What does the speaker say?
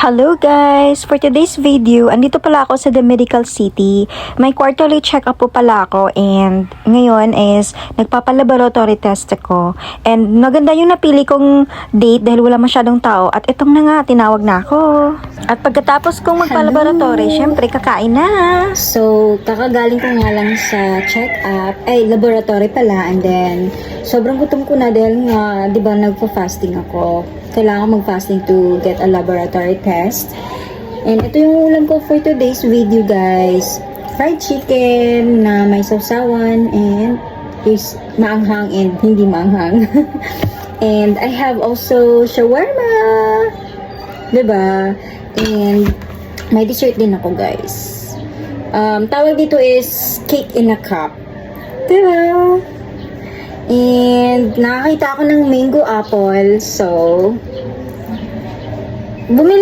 Hello guys! For today's video, andito pala ako sa The Medical City. May quarterly check-up po pala ako and ngayon is nagpapalaboratory test ako. And maganda yung napili kong date dahil wala masyadong tao at itong na nga, tinawag na ako. At pagkatapos kong magpalaboratory, syempre kakain na. So, kakagaling ko nga lang sa check-up, laboratory pala, and then, sobrang gutom ko na dahil nga, di ba, nagpa-fasting ako. Kailangan mag-fasting to get a laboratory test. And ito yung ulam ko for today's video, guys. Fried chicken na may sausawan and is maanghang and hindi maanghang. And I have also shawarma. Diba? And may dessert din ako, guys. Tawag dito is cake in a cup. Diba? And nakakita ako ng mango apple. So, bumili